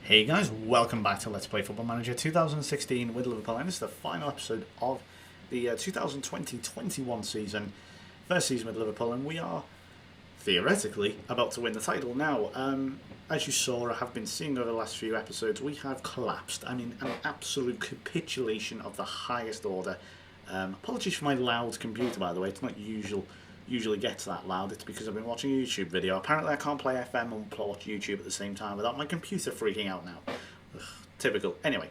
Hey guys, welcome back to Let's Play Football Manager 2016 with Liverpool, and this is the final episode of the 2020-21 season, first season with Liverpool, and we are theoretically about to win the title. Now, as you saw or have been seeing over the last few episodes, we have collapsed. I mean, an absolute capitulation of the highest order. Apologies for my loud computer, by the way. It's not usually gets that loud. It's because I've been watching a YouTube video. Apparently I can't play FM and watch YouTube at the same time without my computer freaking out now. Ugh, typical. Anyway,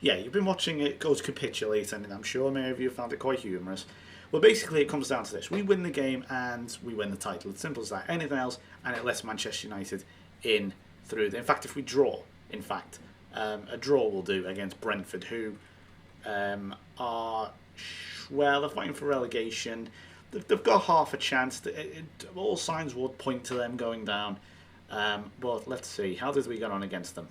yeah, you've been watching it go to capitulate, and I'm sure many of you found it quite humorous. Well, basically it comes down to this. We win the game and we win the title. It's simple as that. Anything else and it lets Manchester United in through. In fact, if we draw, a draw will do against Brentford, who are, well, they're fighting for relegation. They've got half a chance. All signs would point to them going down. But let's see. How did we get on against them?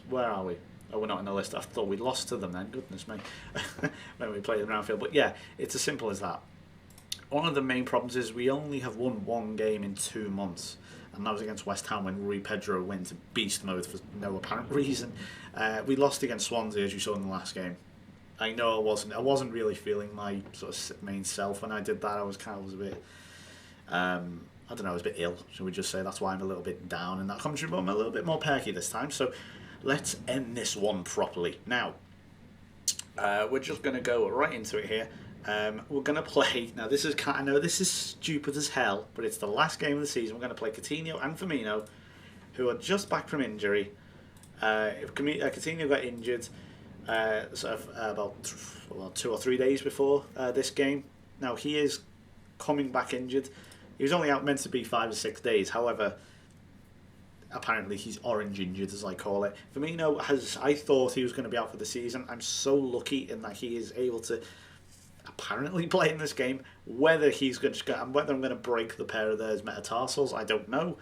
Where are we? Oh, we're not in the list. I thought we'd lost to them then. Goodness me. When we played them around field. But yeah, it's as simple as that. One of the main problems is we only have won one game in 2 months. And that was against West Ham when Rui Pedro went into beast mode for no apparent reason. We lost against Swansea, as you saw in the last game. I know I wasn't really feeling my sort of main self when I did that. I was a bit, I don't know, I was a bit ill, shall we just say. That's why I'm a little bit down in that commentary, but I'm a little bit more perky this time. So let's end this one properly. Now, we're just going to go right into it here. We're going to play, now this is, I know this is stupid as hell, but it's the last game of the season. We're going to play Coutinho and Firmino, who are just back from injury. Coutinho got injured about 2 or 3 days before this game. Now he is coming back injured. He was only out meant to be 5 or 6 days. However, apparently he's orange injured, as I call it. Firmino I thought he was going to be out for the season. I'm so lucky in that he is able to apparently play in this game. Whether I'm going to break the pair of theirs metatarsals, I don't know.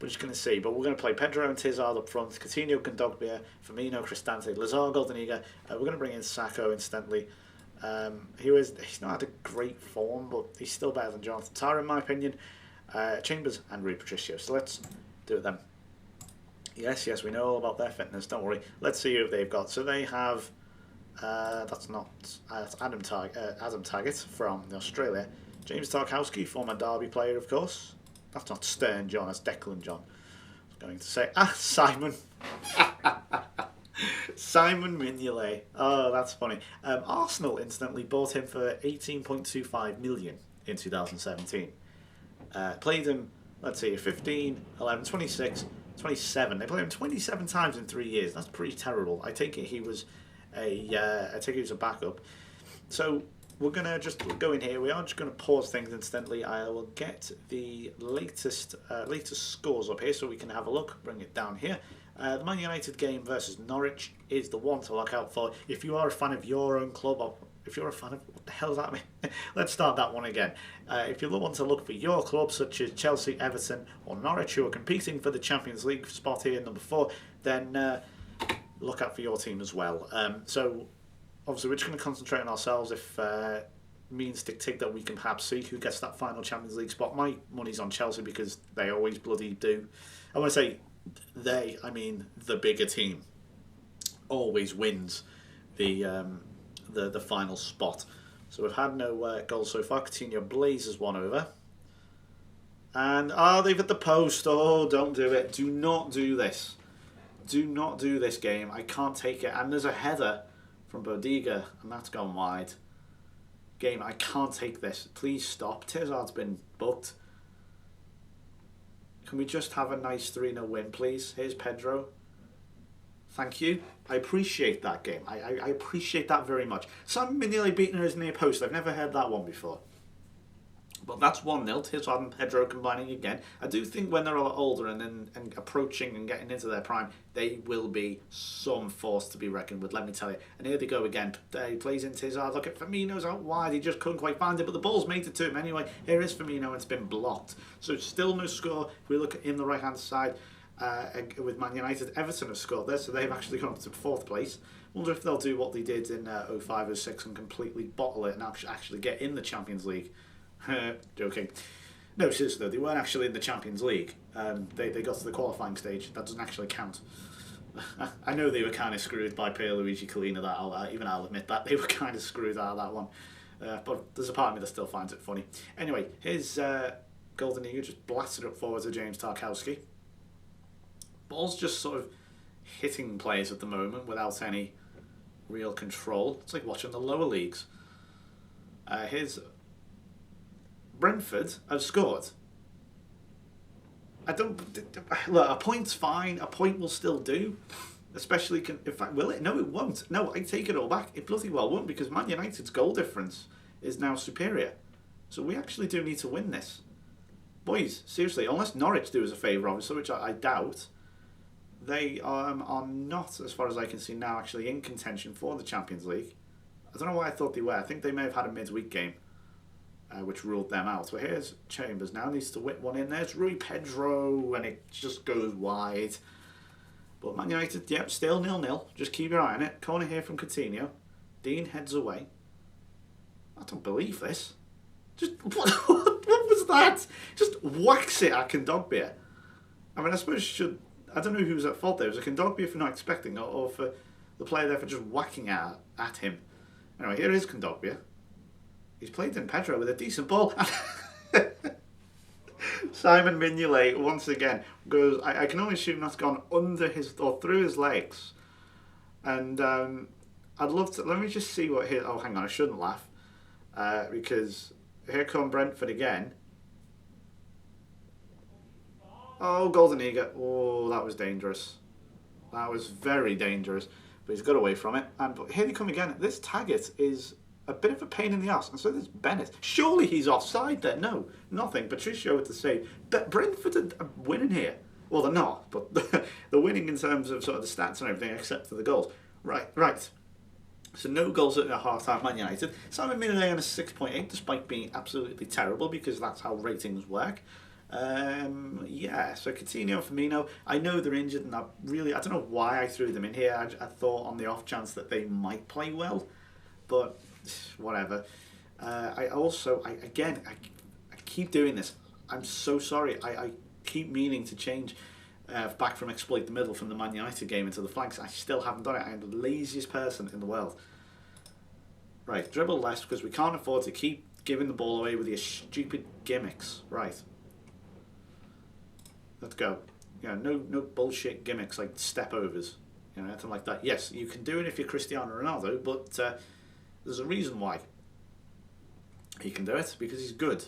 We're just going to see. But we're going to play Pedro and Tizard up front, Coutinho, Kondogbia, Firmino, Cristante, Lazar, Goldeniga. We're going to bring in Sacco instantly. He's not had a great form, but he's still better than Jonathan Tah, in my opinion. Chambers and Rui Patricio. So let's do it then. Yes, we know all about their fitness. Don't worry. Let's see who they've got. So they have... that's Adam Taggart from Australia. James Tarkowski, former Derby player, of course. That's not Stern John, that's Declan John. I was going to say, Simon. Simon Mignolet. Oh, that's funny. Arsenal instantly bought him for 18.25 million in 2017. Played him, let's see, 15, 11, 26, 27. They played him 27 times in 3 years. That's pretty terrible. I take it he was a backup. So we're going to just go in here. We are just going to pause things instantly. I will get the latest scores up here so we can have a look. Bring it down here. The Man United game versus Norwich is the one to look out for. If you are a fan of your own club, or if you're a fan of... What the hell does that mean? Let's start that one again. If you want to look for your club, such as Chelsea, Everton or Norwich, who are competing for the Champions League spot here, number 4, then look out for your team as well. So... Obviously, we're just going to concentrate on ourselves if means dictate that we can perhaps see who gets that final Champions League spot. My money's on Chelsea because they always bloody do. I want to say they, I mean the bigger team, always wins the final spot. So we've had no goals so far. Coutinho blazes one over. And, they've hit the post. Oh, don't do it. Do not do this. Do not do this game. I can't take it. And there's a header from Bodiga, and that's gone wide. Game, I can't take this. Please stop. Tizard's been booked. Can we just have a nice 3-0 win, please? Here's Pedro. Thank you. I appreciate that game. I appreciate that very much. Sam Mignolet beating his near post. I've never heard that one before. But that's 1-0. Tizard and Pedro combining again. I do think when they're a lot older and approaching and getting into their prime, they will be some force to be reckoned with, let me tell you. And here they go again. He plays in Tizard. Look at Firmino's out wide. He just couldn't quite find it, but the ball's made it to him anyway. Here is Firmino, and it's been blocked. So still no score. If we look in the right-hand side with Man United, Everton have scored there, so they've actually gone up to 4th place. Wonder if they'll do what they did in 05-06 and completely bottle it and actually get in the Champions League. Joking. No, seriously though, they weren't actually in the Champions League. They got to the qualifying stage. That doesn't actually count. I know they were kind of screwed by Pierluigi Collina. Even I'll admit that they were kind of screwed out of that one. But there's a part of me that still finds it funny. Anyway, his Golden Eagle just blasted up forward to James Tarkowski. Ball's just sort of hitting players at the moment without any real control. It's like watching the lower leagues. His Brentford have scored. I don't look. A point's fine. A point will still do. Especially, in fact, will it? No, it won't. No, I take it all back. It bloody well won't, because Man United's goal difference is now superior. So we actually do need to win this, boys. Seriously, unless Norwich do us a favour, obviously, which I doubt. They are not, as far as I can see now, actually in contention for the Champions League. I don't know why I thought they were. I think they may have had a midweek game, which ruled them out. But here's Chambers now, needs to whip one in. There's Rui Pedro, and it just goes wide. But Man United, yep, still 0-0. Just keep your eye on it. Corner here from Coutinho. Dean heads away. I don't believe this. Just, what was that? Just whacks it at Kondogbia. I mean, I suppose I don't know who was at fault there. Was it Kondogbia for not expecting it, or for the player there for just whacking at him? Anyway, here is Kondogbia. He's played in Pedro with a decent ball. Simon Mignolet once again goes. I can only assume that's gone under his or through his legs. And I'd love to. Let me just see what his. Oh, hang on, I shouldn't laugh because here come Brentford again. Oh, Golden Eagle. Oh, that was dangerous. That was very dangerous. But he's got away from it. And but here they come again. This Taggart is a bit of a pain in the ass. And so there's Bennett. Surely he's offside there. No, nothing. Patricio with the save. But Brentford are winning here. Well, they're not. But they're winning in terms of sort of the stats and everything except for the goals. Right. So no goals at half-time, Man United. Simon Mignolet on a 6.8 despite being absolutely terrible because that's how ratings work. So Coutinho and Firmino, I know they're injured and I don't know why I threw them in here. I thought on the off chance that they might play well, but whatever. I keep doing this. I'm so sorry. I keep meaning to change back from exploit the middle from the Man United game into the flanks. I still haven't done it. I am the laziest person in the world. Right, dribble less because we can't afford to keep giving the ball away with your stupid gimmicks. Right. Let's go. No bullshit gimmicks like step overs, anything like that. Yes, you can do it if you're Cristiano Ronaldo, but there's a reason why he can do it, because he's good.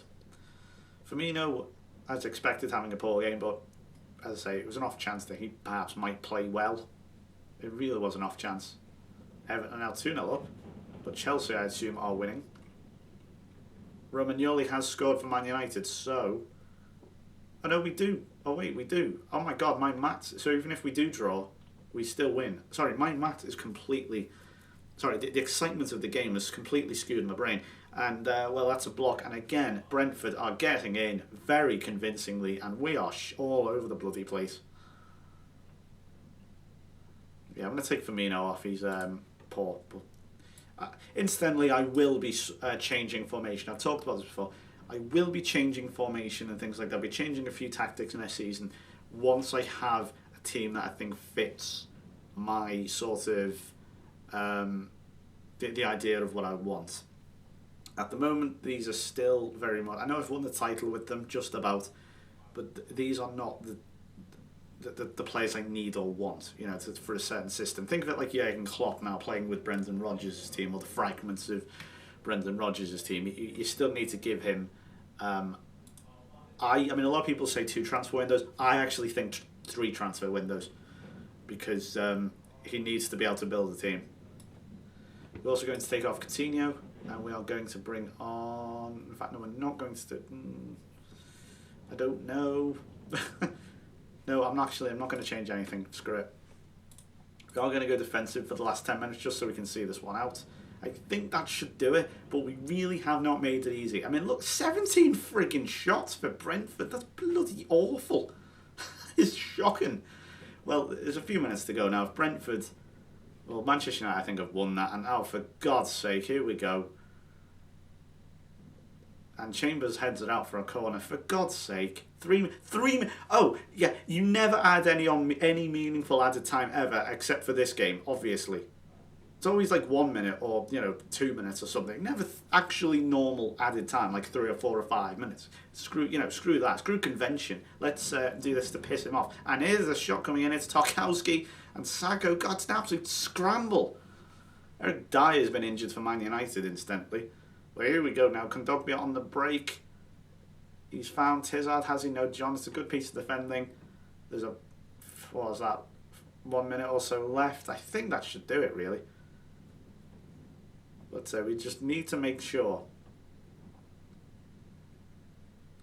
Firmino, as expected, having a poor game, but as I say, it was an off chance that he perhaps might play well. It really was an off chance. Everton now 2-0 up, but Chelsea, I assume, are winning. Romagnoli has scored for Man United, so. Oh no, we do. Oh wait, we do. Oh my god, my maths. So even if we do draw, we still win. Sorry, my maths is completely. Sorry, the excitement of the game is completely skewed in my brain. And well, that's a block. And again, Brentford are getting in very convincingly, and we are all over the bloody place. Yeah, I'm going to take Firmino off. He's poor. But, incidentally, I will be changing formation. I've talked about this before. I will be changing formation and things like that. I'll be changing a few tactics in this season once I have a team that I think fits my sort of the idea of what I want. At the moment, these are still very much. I know I've won the title with them just about, but these are not the players I need or want. For a certain system. Think of it like Jurgen Klopp now playing with Brendan Rodgers' team, or the fragments of Brendan Rodgers' team. You still need to give him. I mean, a lot of people say 2 transfer windows. I actually think 3 transfer windows, because he needs to be able to build a team. We're also going to take off Coutinho, and we are going to bring on. In fact, no, we're not going to. I don't know. No, I'm not going to change anything. Screw it. We are going to go defensive for the last 10 minutes just so we can see this one out. I think that should do it, but we really have not made it easy. I mean, look, 17 friggin' shots for Brentford. That's bloody awful. It's shocking. Well, there's a few minutes to go now. If Brentford, well, Manchester United, I think, have won that. And for God's sake, here we go. And Chambers heads it out for a corner. For God's sake, 3 3. Oh yeah, you never add any meaningful added time ever, except for this game, obviously. It's always like 1 minute or 2 minutes or something. Never actually normal added time, like 3 or 4 or 5 minutes. Screw that. Screw convention. Let's do this to piss him off. And here's a shot coming in. It's Tarkowski and Sacco. God, it's an absolute scramble. Eric Dyer has been injured for Man United instantly. Well, here we go now. Kondogbia on the break. He's found Tizard. Has he? No, John. It's a good piece of defending. There's what was that? 1 minute or so left. I think that should do it, really. But we just need to make sure.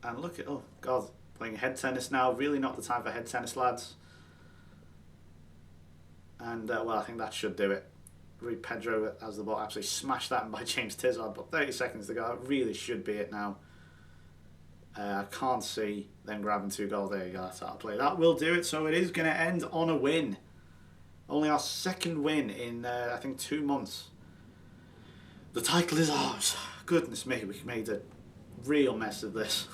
And look at, oh God, playing head tennis now. Really not the time for head tennis, lads. And, well, I think that should do it. Rui Pedro has the ball, absolutely smashed that in by James Tizard, but 30 seconds to go. That really should be it now. I can't see them grabbing 2 goals. There you go, that's how I play. That will do it, so it is going to end on a win. Only our second win in, I think, 2 months. The title is ours. Goodness me, we made a real mess of this.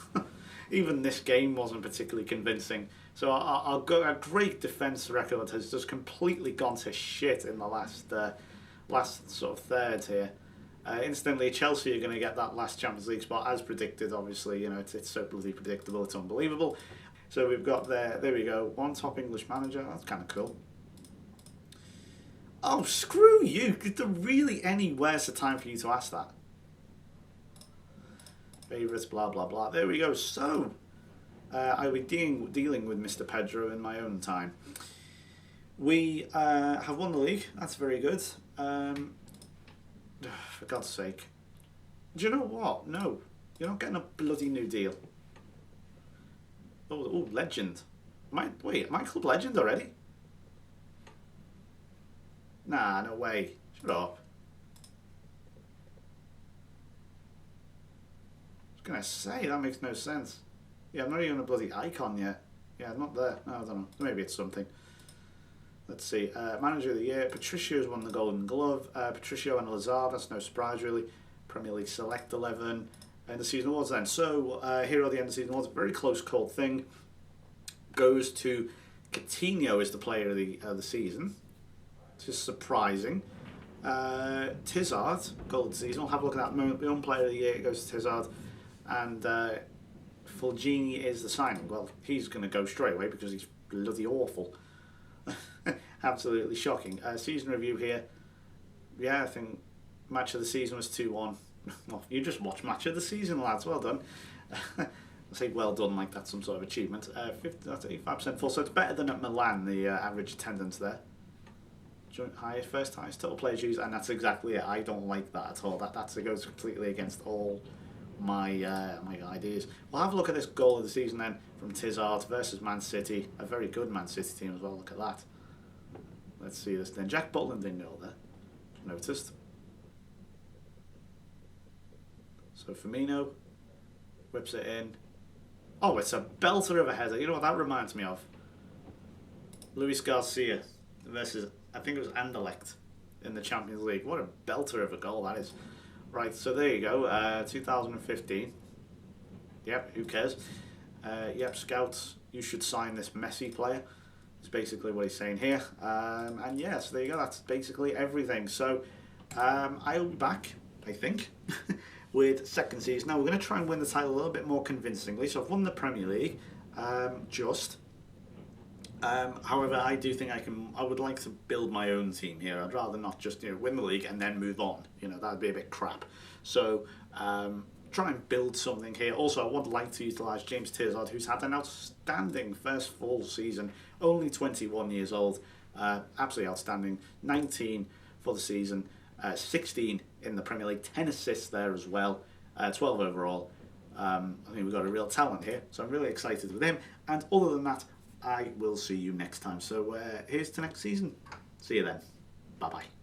Even this game wasn't particularly convincing. So our great defence record has just completely gone to shit in the last sort of third here. Instantly, Chelsea are going to get that last Champions League spot as predicted. Obviously, it's so bloody predictable, it's unbelievable. So we've got there we go, 1 top English manager. That's kind of cool. Oh, screw you! Is there really any worse time for you to ask that? Favourites, blah blah blah. There we go. So, I'll be dealing with Mr. Pedro in my own time. We have won the league. That's very good. For God's sake. Do you know what? No. You're not getting a bloody new deal. Oh, legend. Wait, am I club legend already? Nah, no way. Shut up. I was going to say, that makes no sense. Yeah, I'm not even a bloody icon yet. Yeah, I'm not there. No, I don't know. Maybe it's something. Let's see. Manager of the Year. Patricio's won the Golden Glove. Patricio and Lazard. That's no surprise, really. Premier League Select 11. End of season awards then. So, here are the end of season awards. Very close call thing. Goes to Coutinho as the player of the season. Just surprising. Tizard, goal of the season. We'll have a look at that moment. The player of the year goes to Tizard. And Fulgini is the signing. Well, he's going to go straight away because he's bloody awful. Absolutely shocking. Season review here. Yeah, I think match of the season was 2-1. Well, you just watch match of the season, lads. Well done. I say well done like that's some sort of achievement. 85% full, so it's better than at Milan, the average attendance there. Joint first highest total players used, and that's exactly it. I don't like that at all. That goes completely against all my my ideas. We'll have a look at this goal of the season then from Tizard versus Man City. A very good Man City team as well. Look at that. Let's see this then. Jack Butland didn't know there. Noticed. So Firmino whips it in. Oh, it's a belter of a header. You know what that reminds me of? Luis Garcia versus, I think it was Anderlecht in the Champions League. What a belter of a goal that is. Right, so there you go. 2015. Yep, who cares? Yep, scouts, you should sign this Messi player. It's basically what he's saying here. And yeah, so there you go. That's basically everything. So I'll be back, I think, with second season. Now we're going to try and win the title a little bit more convincingly. So I've won the Premier League, however, I do think I would like to build my own team here. I'd rather not just win the league and then move on. That'd be a bit crap. So try and build something here. Also, I would like to utilise James Tizard, who's had an outstanding first full season, only 21 years old, absolutely outstanding. 19 for the season, 16 in the Premier League, 10 assists there as well, 12 overall. I think we've got a real talent here, so I'm really excited with him. And other than that, I will see you next time. So here's to next season. See you then. Bye-bye.